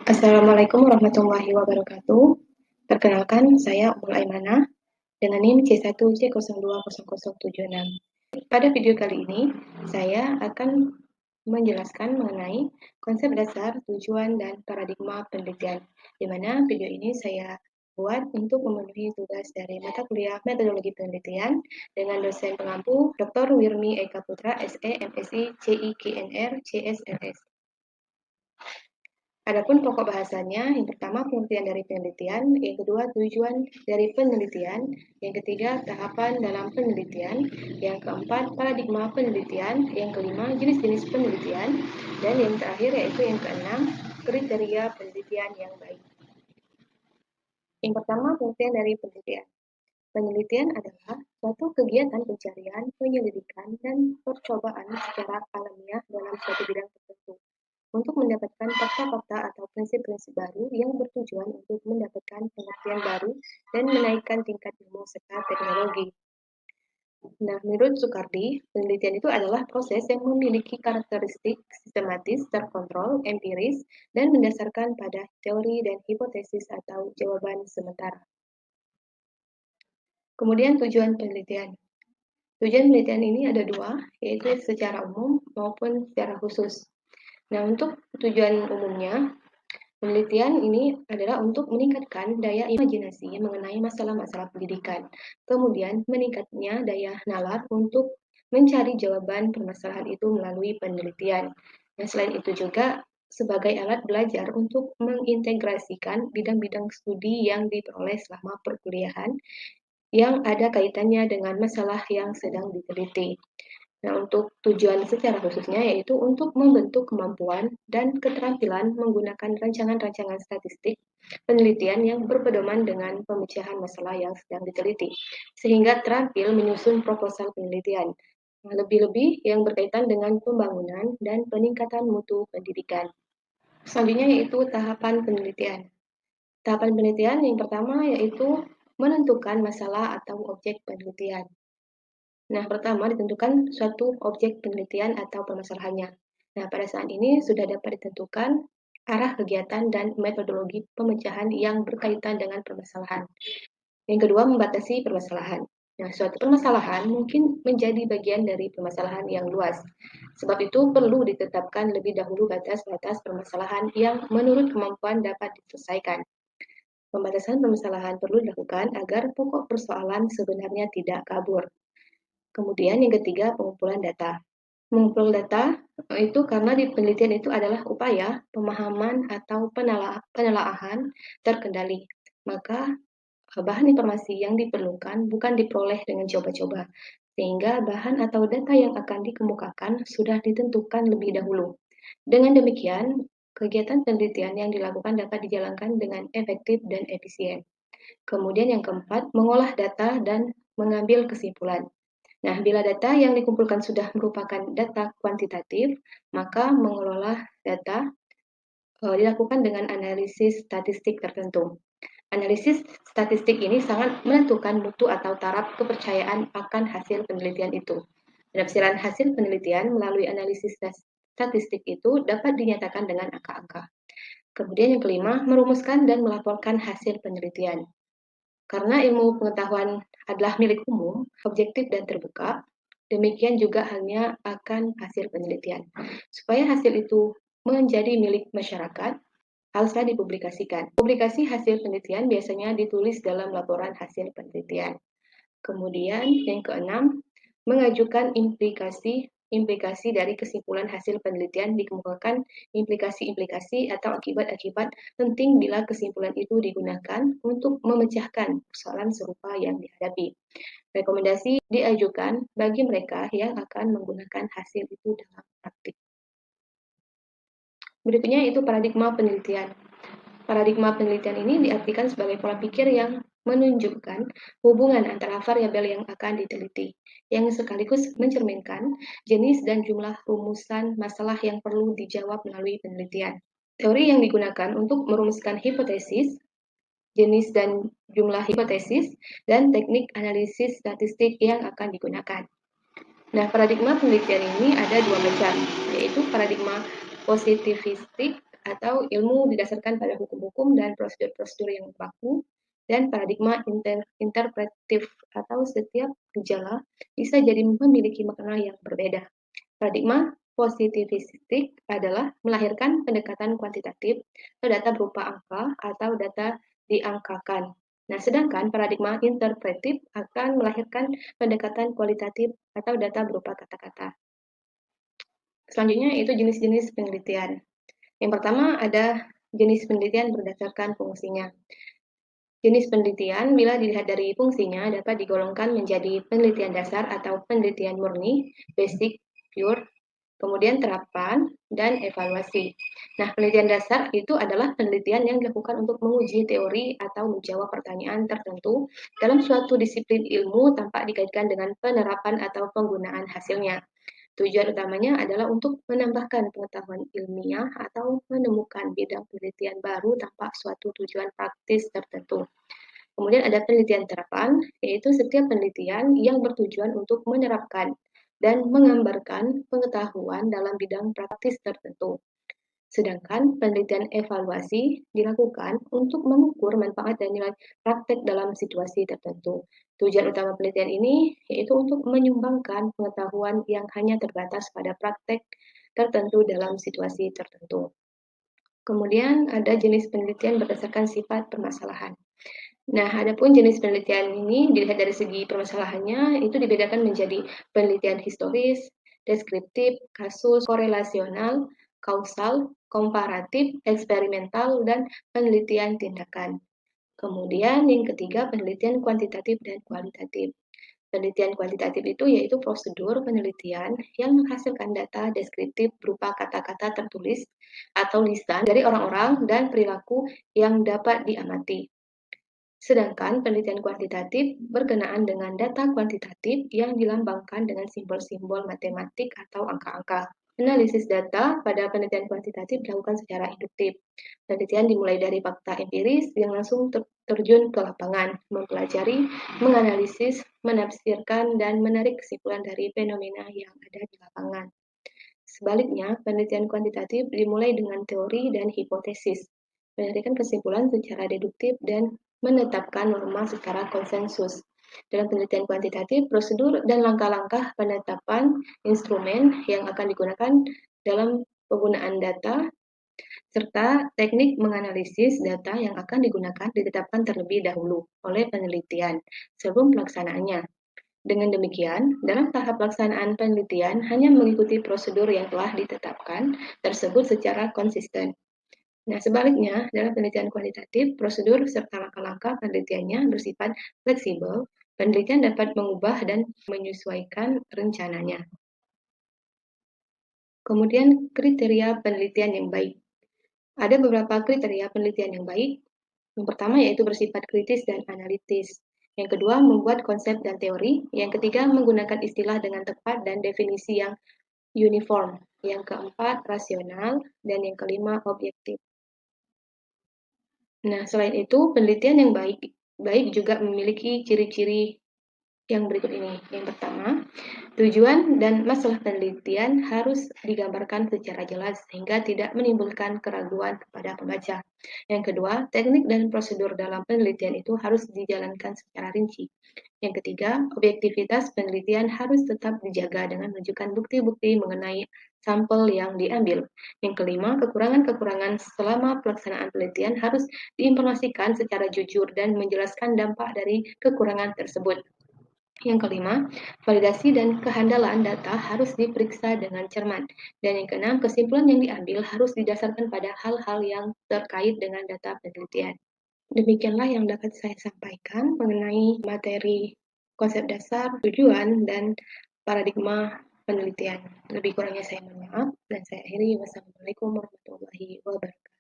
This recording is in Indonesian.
Assalamualaikum warahmatullahi wabarakatuh. Perkenalkan, saya Ummul Aimanah dengan NIM C1C020076. Pada video kali ini, saya akan menjelaskan mengenai konsep dasar, tujuan, dan paradigma penelitian, di mana video ini saya buat untuk memenuhi tugas dari mata kuliah Metodologi Penelitian dengan dosen pengampu Dr. Wirmi Eka Putra, SE, MSI, CIKNR, CSNS. Adapun pokok bahasanya, yang pertama pengertian dari penelitian, yang kedua tujuan dari penelitian, yang ketiga tahapan dalam penelitian, yang keempat paradigma penelitian, yang kelima jenis-jenis penelitian, dan yang terakhir yaitu yang keenam kriteria penelitian yang baik. Yang pertama pengertian dari penelitian. Penelitian adalah suatu kegiatan pencarian, penyelidikan, dan percobaan secara alamiah dalam suatu bidang tertentu untuk mendapatkan fakta-fakta atau prinsip-prinsip baru yang bertujuan untuk mendapatkan pengertian baru dan menaikkan tingkat ilmu serta teknologi. Nah, menurut Soekardi, penelitian itu adalah proses yang memiliki karakteristik sistematis, terkontrol, empiris, dan mendasarkan pada teori dan hipotesis atau jawaban sementara. Kemudian tujuan penelitian. Tujuan penelitian ini ada dua, yaitu secara umum maupun secara khusus. Nah, untuk tujuan umumnya, penelitian ini adalah untuk meningkatkan daya imajinasi mengenai masalah-masalah pendidikan. Kemudian, meningkatnya daya nalar untuk mencari jawaban permasalahan itu melalui penelitian. Nah, selain itu juga sebagai alat belajar untuk mengintegrasikan bidang-bidang studi yang diperoleh selama perkuliahan yang ada kaitannya dengan masalah yang sedang diteliti. Nah, untuk tujuan secara khususnya yaitu untuk membentuk kemampuan dan keterampilan menggunakan rancangan-rancangan statistik penelitian yang berpedoman dengan pemecahan masalah yang sedang diteliti, sehingga terampil menyusun proposal penelitian. Nah, lebih-lebih yang berkaitan dengan pembangunan dan peningkatan mutu pendidikan. Selanjutnya yaitu tahapan penelitian. Tahapan penelitian yang pertama yaitu menentukan masalah atau objek penelitian. Nah, pertama ditentukan suatu objek penelitian atau permasalahannya. Nah, pada saat ini sudah dapat ditentukan arah kegiatan dan metodologi pemecahan yang berkaitan dengan permasalahan. Yang kedua, membatasi permasalahan. Nah, suatu permasalahan mungkin menjadi bagian dari permasalahan yang luas. Sebab itu perlu ditetapkan lebih dahulu batas-batas permasalahan yang menurut kemampuan dapat diselesaikan. Pembatasan permasalahan perlu dilakukan agar pokok persoalan sebenarnya tidak kabur. Kemudian yang ketiga, pengumpulan data. Mengumpul data itu karena di penelitian itu adalah upaya pemahaman atau penelaahan terkendali. Maka bahan informasi yang diperlukan bukan diperoleh dengan coba-coba, sehingga bahan atau data yang akan dikemukakan sudah ditentukan lebih dahulu. Dengan demikian, kegiatan penelitian yang dilakukan dapat dijalankan dengan efektif dan efisien. Kemudian yang keempat, mengolah data dan mengambil kesimpulan. Nah, bila data yang dikumpulkan sudah merupakan data kuantitatif, maka mengelola data dilakukan dengan analisis statistik tertentu. Analisis statistik ini sangat menentukan mutu atau taraf kepercayaan akan hasil penelitian itu. Penafsiran hasil penelitian melalui analisis statistik itu dapat dinyatakan dengan angka-angka. Kemudian yang kelima, merumuskan dan melaporkan hasil penelitian. Karena ilmu pengetahuan adalah milik umum, objektif dan terbuka, demikian juga halnya akan hasil penelitian. Supaya hasil itu menjadi milik masyarakat, haruslah dipublikasikan. Publikasi hasil penelitian biasanya ditulis dalam laporan hasil penelitian. Kemudian yang keenam, mengajukan implikasi dari kesimpulan hasil penelitian, dikemukakan implikasi-implikasi atau akibat-akibat penting bila kesimpulan itu digunakan untuk memecahkan persoalan serupa yang dihadapi. Rekomendasi diajukan bagi mereka yang akan menggunakan hasil itu dalam praktik. Berikutnya itu paradigma penelitian. Paradigma penelitian ini diartikan sebagai pola pikir yang menunjukkan hubungan antara variabel yang akan diteliti, yang sekaligus mencerminkan jenis dan jumlah rumusan masalah yang perlu dijawab melalui penelitian. Teori yang digunakan untuk merumuskan hipotesis, jenis dan jumlah hipotesis, dan teknik analisis statistik yang akan digunakan. Nah, paradigma penelitian ini ada dua macam, yaitu paradigma positivistik atau ilmu didasarkan pada hukum-hukum dan prosedur-prosedur yang baku, dan paradigma interpretif atau setiap gejala bisa jadi memiliki makna yang berbeda. Paradigma positivistik adalah melahirkan pendekatan kuantitatif atau data berupa angka atau data diangkakan. Nah, sedangkan paradigma interpretif akan melahirkan pendekatan kualitatif atau data berupa kata-kata. Selanjutnya itu jenis-jenis penelitian. Yang pertama ada jenis penelitian berdasarkan fungsinya. Jenis penelitian bila dilihat dari fungsinya dapat digolongkan menjadi penelitian dasar atau penelitian murni, basic, pure, kemudian terapan, dan evaluasi. Nah, penelitian dasar itu adalah penelitian yang dilakukan untuk menguji teori atau menjawab pertanyaan tertentu dalam suatu disiplin ilmu tanpa dikaitkan dengan penerapan atau penggunaan hasilnya. Tujuan utamanya adalah untuk menambahkan pengetahuan ilmiah atau menemukan bidang penelitian baru tanpa suatu tujuan praktis tertentu. Kemudian ada penelitian terapan, yaitu setiap penelitian yang bertujuan untuk menerapkan dan menggambarkan pengetahuan dalam bidang praktis tertentu. Sedangkan penelitian evaluasi dilakukan untuk mengukur manfaat dan nilai praktek dalam situasi tertentu. Tujuan utama penelitian ini yaitu untuk menyumbangkan pengetahuan yang hanya terbatas pada praktek tertentu dalam situasi tertentu. Kemudian ada jenis penelitian berdasarkan sifat permasalahan. Nah, adapun jenis penelitian ini dilihat dari segi permasalahannya itu dibedakan menjadi penelitian historis, deskriptif, kasus, korelasional, kausal, komparatif, eksperimental, dan penelitian tindakan. Kemudian yang ketiga penelitian kuantitatif dan kualitatif. Penelitian kuantitatif itu yaitu prosedur penelitian yang menghasilkan data deskriptif berupa kata-kata tertulis atau lisan dari orang-orang dan perilaku yang dapat diamati. Sedangkan penelitian kuantitatif berkenaan dengan data kuantitatif yang dilambangkan dengan simbol-simbol matematik atau angka-angka. Analisis data pada penelitian kuantitatif dilakukan secara induktif. Penelitian dimulai dari fakta empiris yang langsung terjun ke lapangan, mempelajari, menganalisis, menafsirkan, dan menarik kesimpulan dari fenomena yang ada di lapangan. Sebaliknya, penelitian kuantitatif dimulai dengan teori dan hipotesis, menarikan kesimpulan secara deduktif dan menetapkan norma secara konsensus. Dalam penelitian kuantitatif, prosedur dan langkah-langkah penetapan instrumen yang akan digunakan dalam penggunaan data serta teknik menganalisis data yang akan digunakan ditetapkan terlebih dahulu oleh penelitian sebelum pelaksanaannya. Dengan demikian, dalam tahap pelaksanaan penelitian hanya mengikuti prosedur yang telah ditetapkan tersebut secara konsisten. Nah, sebaliknya, dalam penelitian kualitatif, prosedur serta langkah-langkah penelitiannya bersifat fleksibel. Penelitian dapat mengubah dan menyesuaikan rencananya. Kemudian, kriteria penelitian yang baik. Ada beberapa kriteria penelitian yang baik. Yang pertama yaitu bersifat kritis dan analitis. Yang kedua, membuat konsep dan teori. Yang ketiga, menggunakan istilah dengan tepat dan definisi yang uniform. Yang keempat, rasional. Dan yang kelima, objektif. Nah, selain itu, penelitian yang baik juga memiliki ciri-ciri yang berikut ini. Yang pertama, tujuan dan masalah penelitian harus digambarkan secara jelas sehingga tidak menimbulkan keraguan kepada pembaca. Yang kedua, teknik dan prosedur dalam penelitian itu harus dijalankan secara rinci. Yang ketiga, objektivitas penelitian harus tetap dijaga dengan menunjukkan bukti-bukti mengenai sampel yang diambil. Yang kelima, kekurangan-kekurangan selama pelaksanaan penelitian harus diinformasikan secara jujur dan menjelaskan dampak dari kekurangan tersebut. Yang kelima, validasi dan kehandalan data harus diperiksa dengan cermat. Dan yang keenam, kesimpulan yang diambil harus didasarkan pada hal-hal yang terkait dengan data penelitian. Demikianlah yang dapat saya sampaikan mengenai materi konsep dasar, tujuan, dan paradigma penelitian. Lebih kurangnya saya mohon maaf, dan saya akhiri. Wassalamualaikum warahmatullahi wabarakatuh.